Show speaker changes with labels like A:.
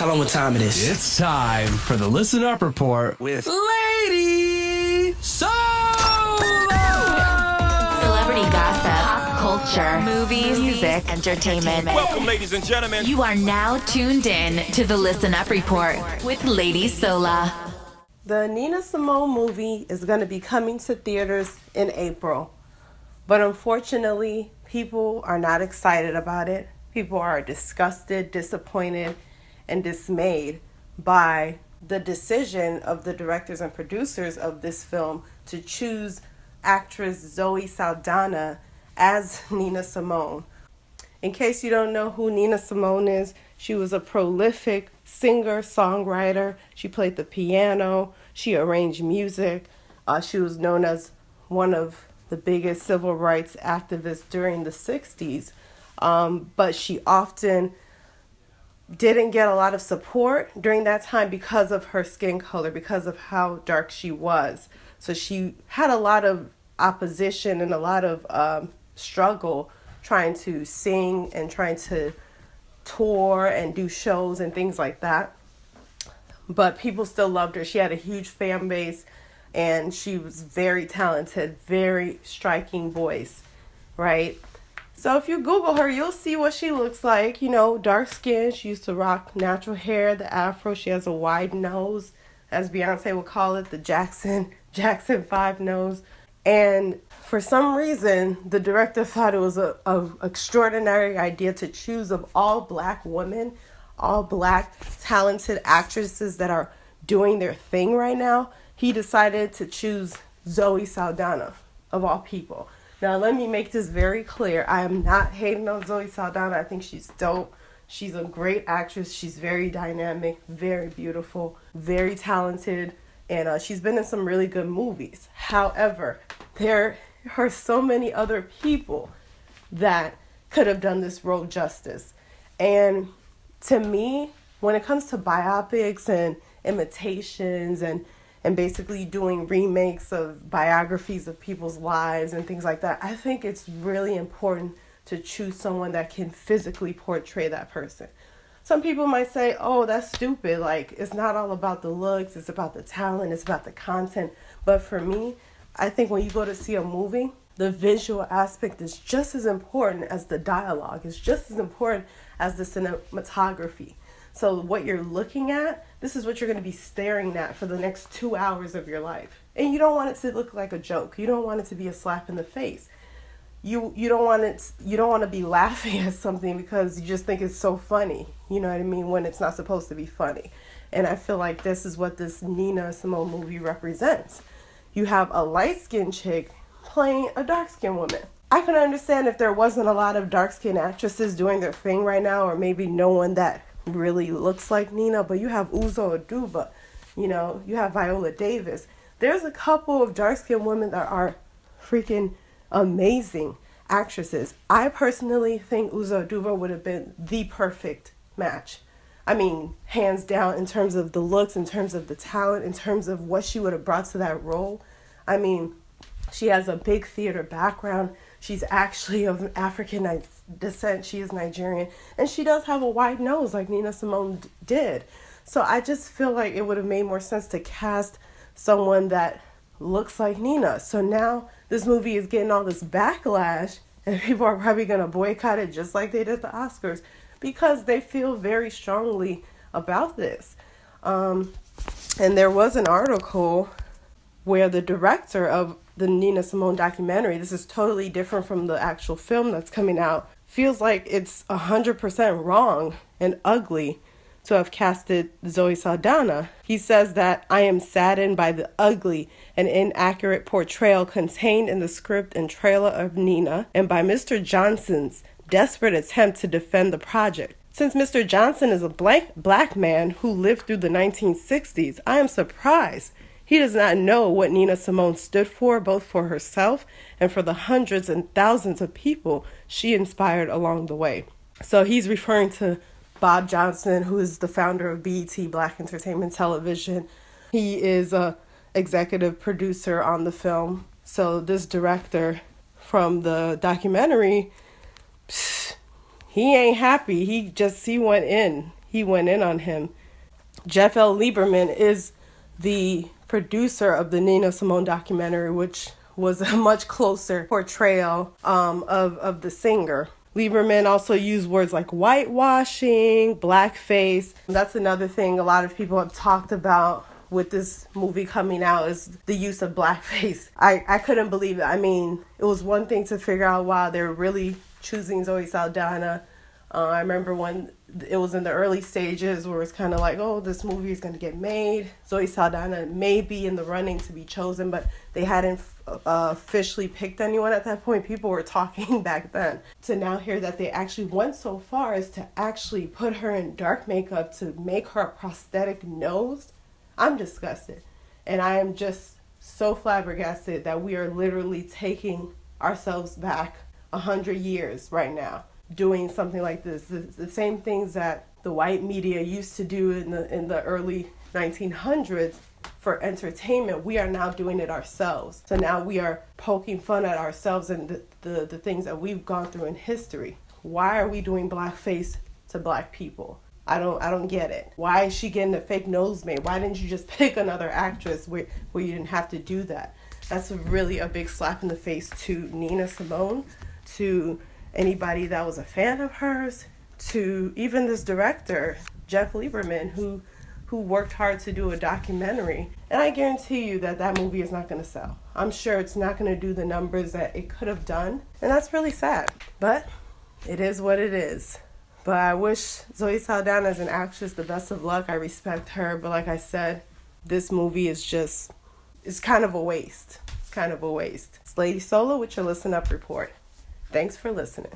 A: Tell them what time it is.
B: It's time for the Listen Up Report with Lady Sola!
C: Celebrity gossip, pop culture, movies, music, entertainment.
D: Welcome, ladies and gentlemen.
C: You are now tuned in to the Listen Up Report with Lady Sola.
E: The Nina Simone movie is going to be coming to theaters in April. But unfortunately, people are not excited about it. People are disgusted, disappointed, and dismayed by the decision of the directors and producers of this film to choose actress Zoe Saldana as Nina Simone. In case you don't know who Nina Simone is, she was a prolific singer, songwriter. She played the piano. She arranged music. She was known as one of the biggest civil rights activists during the 60s. But she often didn't get a lot of support during that time because of her skin color, because of how dark she was. So she had a lot of opposition and a lot of struggle trying to sing and trying to tour and do shows and things like that. But people still loved her. She had a huge fan base and she was very talented, very striking voice, right? So if you Google her, you'll see what she looks like. You know, dark skin. She used to rock natural hair, the afro. She has a wide nose, as Beyonce would call it, the Jackson 5 nose. And for some reason, the director thought it was a extraordinary idea to choose of all black women, all black talented actresses that are doing their thing right now. He decided to choose Zoe Saldana, of all people. Now, let me make this very clear. I am not hating on Zoe Saldana. I think she's dope. She's a great actress. She's very dynamic, very beautiful, very talented, and she's been in some really good movies. However, there are so many other people that could have done this role justice. And to me, when it comes to biopics and imitations and basically doing remakes of biographies of people's lives and things like that, I think it's really important to choose someone that can physically portray that person. Some people might say, oh, that's stupid. Like, it's not all about the looks. It's about the talent. It's about the content. But for me, I think when you go to see a movie, the visual aspect is just as important as the dialogue. It's just as important as the cinematography. So what you're looking at, this is what you're going to be staring at for the next 2 hours of your life. And you don't want it to look like a joke. You don't want it to be a slap in the face. You don't want to be laughing at something because you just think it's so funny. You know what I mean? When it's not supposed to be funny. And I feel like this is what this Nina Simone movie represents. You have a light-skinned chick playing a dark-skinned woman. I can understand if there wasn't a lot of dark-skinned actresses doing their thing right now, or maybe no one that really looks like Nina, but you have Uzo Aduba, you know, you have Viola Davis. There's a couple of dark-skinned women that are freaking amazing actresses. I personally think Uzo Aduba would have been the perfect match. I mean, hands down, in terms of the looks, in terms of the talent, in terms of what she would have brought to that role. I mean, she has a big theater background. She's actually of African descent. She is Nigerian. And she does have a wide nose like Nina Simone did. So I just feel like it would have made more sense to cast someone that looks like Nina. So now this movie is getting all this backlash and people are probably going to boycott it just like they did the Oscars because they feel very strongly about this. And there was an article where the director of the Nina Simone documentary, this is totally different from the actual film that's coming out, feels like it's 100% wrong and ugly to have casted Zoe Saldana. He says that I am saddened by the ugly and inaccurate portrayal contained in the script and trailer of Nina and by Mr. Johnson's desperate attempt to defend the project. Since Mr. Johnson is a black man who lived through the 1960s, I am surprised he does not know what Nina Simone stood for, both for herself and for the hundreds and thousands of people she inspired along the way. So he's referring to Bob Johnson, who is the founder of BET, Black Entertainment Television. He is a executive producer on the film. So this director from the documentary, he ain't happy. He went in. he went in on him. Jeff L. Lieberman is the producer of the Nina Simone documentary, which was a much closer portrayal of the singer. Lieberman also used words like whitewashing, blackface. That's another thing a lot of people have talked about with this movie coming out, is the use of blackface. I couldn't believe it. I mean, it was one thing to figure out, wow, they're really choosing Zoe Saldana. I remember when it was in the early stages where it's kind of like, oh, this movie is going to get made. Zoe Saldana may be in the running to be chosen, but they hadn't officially picked anyone at that point. People were talking back then. To now hear that they actually went so far as to actually put her in dark makeup to make her a prosthetic nose, I'm disgusted. And I am just so flabbergasted that we are literally taking ourselves back 100 years right now, doing something like this. The same things that the white media used to do in the early 1900s for entertainment, we are now doing it ourselves. So now we are poking fun at ourselves and the things that we've gone through in history. Why are we doing blackface to black people? I don't get it. Why is she getting a fake nose made? Why didn't you just pick another actress where you didn't have to do that? That's really a big slap in the face to Nina Simone, to anybody that was a fan of hers, to even this director, Jeff Lieberman, who worked hard to do a documentary. And I guarantee you that movie is not going to sell. I'm sure it's not going to do the numbers that it could have done. And that's really sad. But it is what it is. But I wish Zoe Saldana as an actress the best of luck. I respect her. But like I said, this movie is it's kind of a waste. It's kind of a waste. It's Lady Solo with your Listen Up report. Thanks for listening.